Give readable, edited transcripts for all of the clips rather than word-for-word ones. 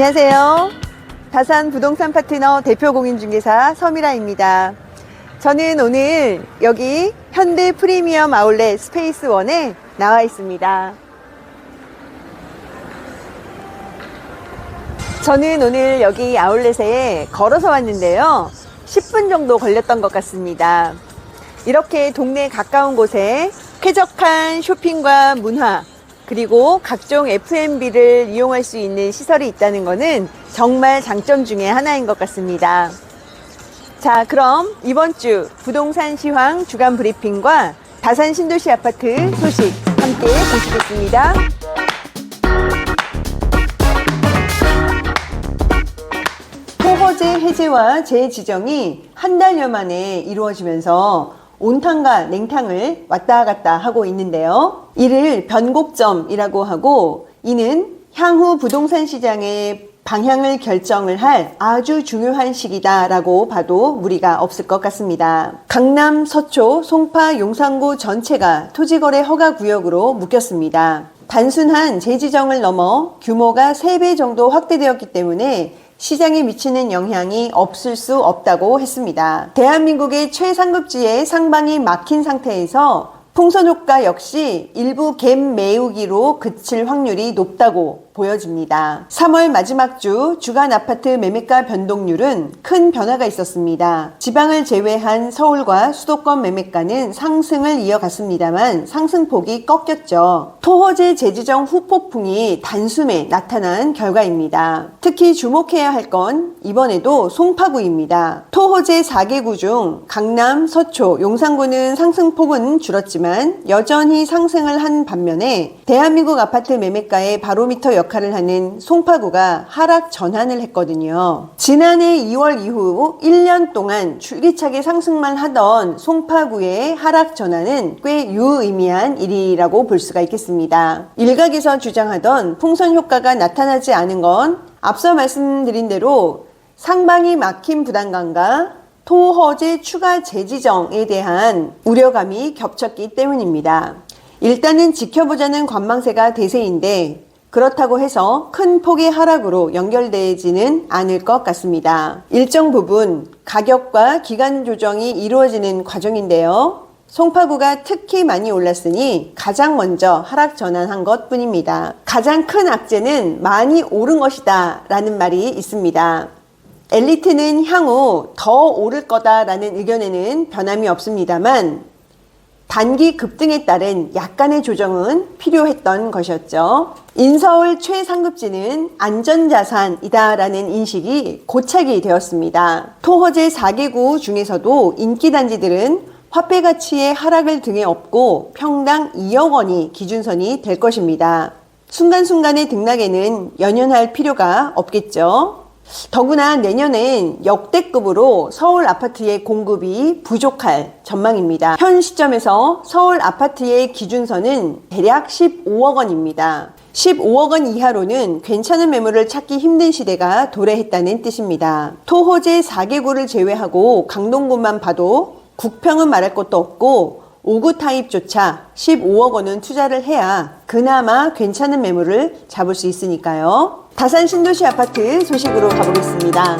안녕하세요. 다산 부동산 파트너 대표 공인중개사 서미라입니다. 저는 오늘 여기 현대 프리미엄 아울렛 스페이스원에 나와 있습니다. 저는 오늘 여기 아울렛에 걸어서 왔는데요. 10분 정도 걸렸던 것 같습니다. 이렇게 동네 가까운 곳에 쾌적한 쇼핑과 문화, 그리고 각종 F&B를 이용할 수 있는 시설이 있다는 것은 정말 장점 중에 하나인 것 같습니다. 자, 그럼 이번 주 부동산 시황 주간 브리핑과 다산 신도시 아파트 소식 함께 보시겠습니다. 토호제 해제와 재지정이 한 달여 만에 이루어지면서 온탕과 냉탕을 왔다 갔다 하고 있는데요. 이를 변곡점이라고 하고, 이는 향후 부동산 시장의 방향을 결정을 할 아주 중요한 시기다라고 봐도 무리가 없을 것 같습니다. 강남, 서초, 송파, 용산구 전체가 토지거래 허가 구역으로 묶였습니다. 단순한 재지정을 넘어 규모가 3배 정도 확대되었기 때문에 시장에 미치는 영향이 없을 수 없다고 했습니다. 대한민국의 최상급지의 상방이 막힌 상태에서 풍선 효과 역시 일부 갭 메우기로 그칠 확률이 높다고 보여집니다. 3월 마지막 주 주간 아파트 매매가 변동률은 큰 변화가 있었습니다. 지방을 제외한 서울과 수도권 매매가는 상승을 이어갔습니다만 상승폭이 꺾였죠. 토호제 재지정 후폭풍이 단숨에 나타난 결과입니다. 특히 주목해야 할 건 이번에도 송파구입니다. 토호제 4개구 중 강남, 서초, 용산구는 상승폭은 줄었지만 여전히 상승을 한 반면에 대한민국 아파트 매매가의 바로미터 역할을 하는 송파구가 하락 전환을 했거든요. 지난해 2월 이후 1년 동안 줄기차게 상승만 하던 송파구의 하락 전환은 꽤 유의미한 일이라고 볼 수가 있겠습니다. 일각에서 주장하던 풍선 효과가 나타나지 않은 건 앞서 말씀드린 대로 상방이 막힌 부담감과 토허제 추가 재지정에 대한 우려감이 겹쳤기 때문입니다. 일단은 지켜보자는 관망세가 대세인데 그렇다고 해서 큰 폭의 하락으로 연결되지는 않을 것 같습니다. 일정 부분 가격과 기간 조정이 이루어지는 과정인데요. 송파구가 특히 많이 올랐으니 가장 먼저 하락 전환한 것 뿐입니다. 가장 큰 악재는 많이 오른 것이다 라는 말이 있습니다. 엘리트는 향후 더 오를 거다라는 의견에는 변함이 없습니다만 단기 급등에 따른 약간의 조정은 필요했던 것이었죠. 인서울 최상급지는 안전자산이다라는 인식이 고착이 되었습니다. 토호제 4개구 중에서도 인기단지들은 화폐 가치의 하락을 등에 업고 평당 2억 원이 기준선이 될 것입니다. 순간순간의 등락에는 연연할 필요가 없겠죠. 더구나 내년엔 역대급으로 서울 아파트의 공급이 부족할 전망입니다. 현 시점에서 서울 아파트의 기준선은 대략 15억 원입니다. 15억 원 이하로는 괜찮은 매물을 찾기 힘든 시대가 도래했다는 뜻입니다. 토호제 4개구를 제외하고 강동구만 봐도 국평은 말할 것도 없고 5구 타입조차 15억 원은 투자를 해야 그나마 괜찮은 매물을 잡을 수 있으니까요. 다산 신도시 아파트 소식으로 가보겠습니다.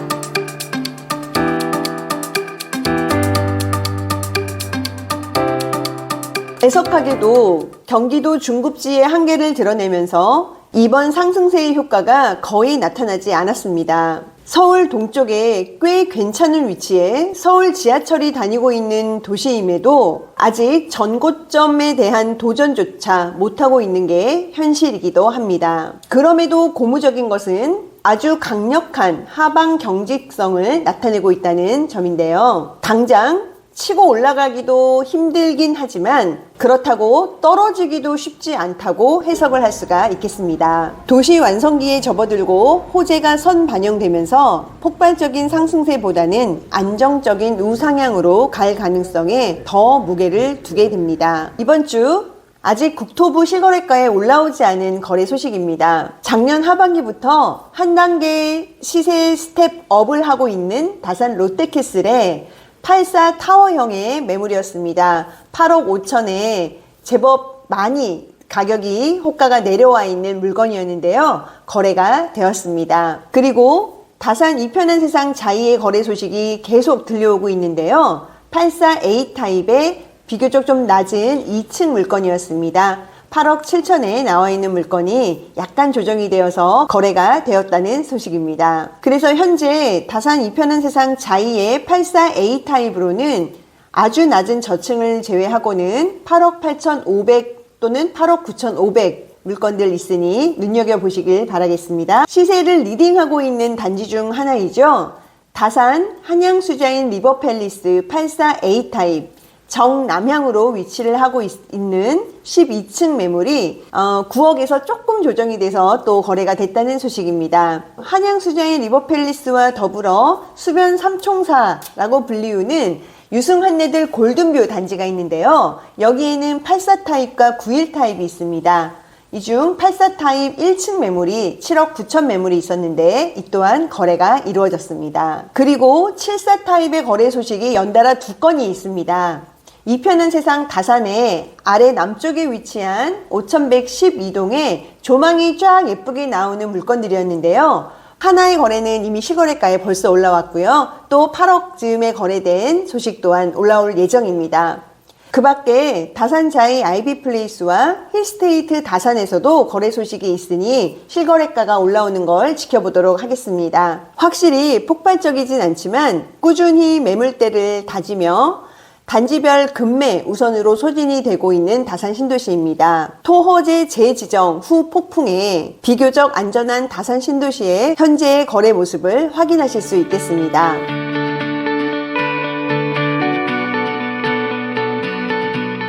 애석하게도 경기도 중급지의 한계를 드러내면서 이번 상승세의 효과가 거의 나타나지 않았습니다. 서울 동쪽에 꽤 괜찮은 위치에 서울 지하철이 다니고 있는 도시임에도 아직 전고점에 대한 도전조차 못하고 있는 게 현실이기도 합니다. 그럼에도 고무적인 것은 아주 강력한 하방 경직성을 나타내고 있다는 점인데요. 당장 치고 올라가기도 힘들긴 하지만 그렇다고 떨어지기도 쉽지 않다고 해석을 할 수가 있겠습니다. 도시 완성기에 접어들고 호재가 선반영되면서 폭발적인 상승세보다는 안정적인 우상향으로 갈 가능성에 더 무게를 두게 됩니다. 이번 주 아직 국토부 실거래가에 올라오지 않은 거래 소식입니다. 작년 하반기부터 한 단계 시세 스텝업을 하고 있는 다산 롯데캐슬의 84 타워형의 매물이었습니다. 8억 5천에 제법 많이 가격이 호가가 내려와 있는 물건이었는데요. 거래가 되었습니다. 그리고 다산 이편한 세상 자이의 거래 소식이 계속 들려오고 있는데요. 84A 타입의 비교적 좀 낮은 2층 물건이었습니다. 8억 7천에 나와 있는 물건이 약간 조정이 되어서 거래가 되었다는 소식입니다. 그래서 현재 다산 이편한 세상 자이의 84A 타입으로는 아주 낮은 저층을 제외하고는 8억 8,500 또는 8억 9,500 물건들 있으니 눈여겨보시길 바라겠습니다. 시세를 리딩하고 있는 단지 중 하나이죠. 다산 한양수자인 리버팰리스 84A 타입 정남향으로 위치를 하고 있는 12층 매물이 9억에서 조금 조정이 돼서 또 거래가 됐다는 소식입니다. 한양수자인 리버팰리스와 더불어 수변 삼총사라고 불리우는 유승한내들 골든뷰 단지가 있는데요. 여기에는 84 타입과 91 타입이 있습니다. 이 중 84 타입 1층 매물이 7억 9천 매물이 있었는데 이 또한 거래가 이루어졌습니다. 그리고 74 타입의 거래 소식이 연달아 2건이 있습니다. 이편한 세상 다산의 아래 남쪽에 위치한 5112동에 조망이 쫙 예쁘게 나오는 물건들이었는데요. 하나의 거래는 이미 시거래가에 벌써 올라왔고요. 또 8억 즈음에 거래된 소식 또한 올라올 예정입니다. 그 밖에 다산자이 아이비플레이스와 힐스테이트 다산에서도 거래 소식이 있으니 실거래가가 올라오는 걸 지켜보도록 하겠습니다. 확실히 폭발적이진 않지만 꾸준히 매물대를 다지며 단지별 급매 우선으로 소진이 되고 있는 다산 신도시입니다. 토호제 재지정 후 폭풍에 비교적 안전한 다산 신도시의 현재의 거래 모습을 확인하실 수 있겠습니다.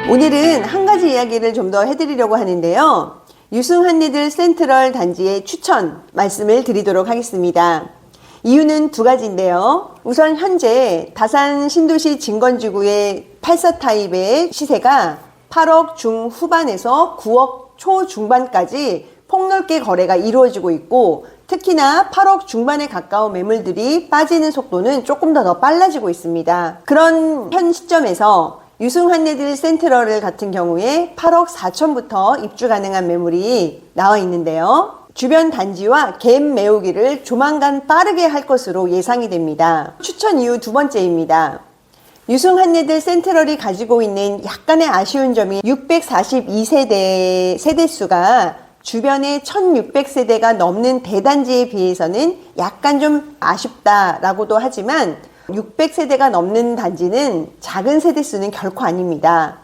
오늘은 한 가지 이야기를 좀 더 해드리려고 하는데요. 유승한리들 센트럴 단지의 추천 말씀을 드리도록 하겠습니다. 이유는 2가지인데요. 우선 현재 다산 신도시 진건지구의 84 타입의 시세가 8억 중후반에서 9억 초중반까지 폭넓게 거래가 이루어지고 있고 특히나 8억 중반에 가까운 매물들이 빠지는 속도는 조금 더 빨라지고 있습니다. 그런 현 시점에서 유승한리들 센트럴 같은 경우에 8억 4천부터 입주 가능한 매물이 나와 있는데요. 주변 단지와 갭 메우기를 조만간 빠르게 할 것으로 예상이 됩니다. 추천 이유 2번째입니다. 유승한리들 센트럴이 가지고 있는 약간의 아쉬운 점이 642세대 세대수가 주변에 1600세대가 넘는 대단지에 비해서는 약간 좀 아쉽다라고도 하지만 600세대가 넘는 단지는 작은 세대수는 결코 아닙니다.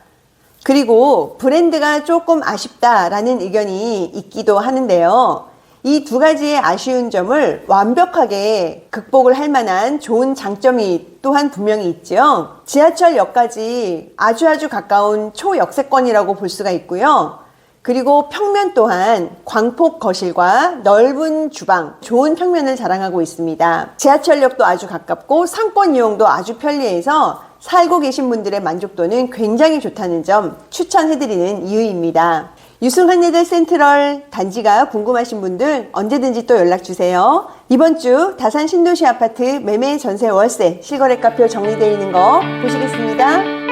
그리고 브랜드가 조금 아쉽다라는 의견이 있기도 하는데요. 이 2가지의 아쉬운 점을 완벽하게 극복을 할 만한 좋은 장점이 또한 분명히 있죠. 지하철역까지 아주 가까운 초역세권이라고 볼 수가 있고요. 그리고 평면 또한 광폭 거실과 넓은 주방, 좋은 평면을 자랑하고 있습니다. 지하철역도 아주 가깝고 상권 이용도 아주 편리해서 살고 계신 분들의 만족도는 굉장히 좋다는 점 추천해드리는 이유입니다. 유승한리들 센트럴 단지가 궁금하신 분들 언제든지 또 연락주세요. 이번 주 다산 신도시 아파트 매매 전세 월세 실거래가표 정리되어 있는 거 보시겠습니다.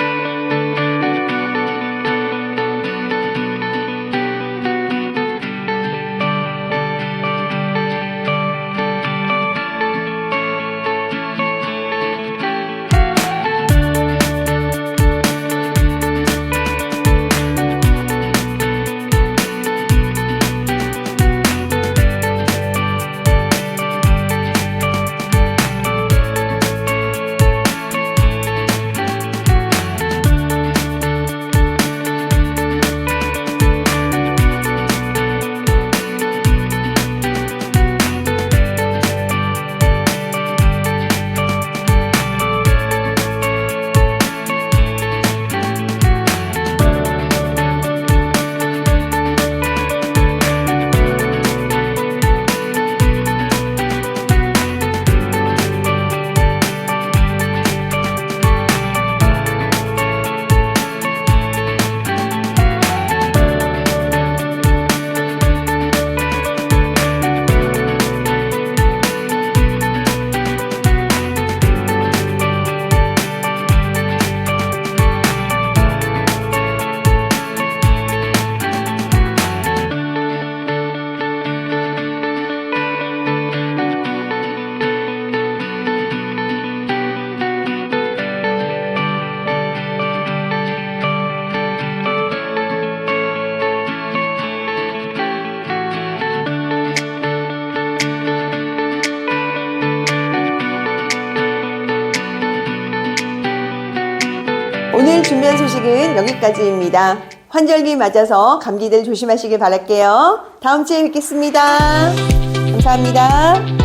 오늘 준비한 소식은 여기까지입니다. 환절기 맞아서 감기들 조심하시길 바랄게요. 다음 주에 뵙겠습니다. 감사합니다.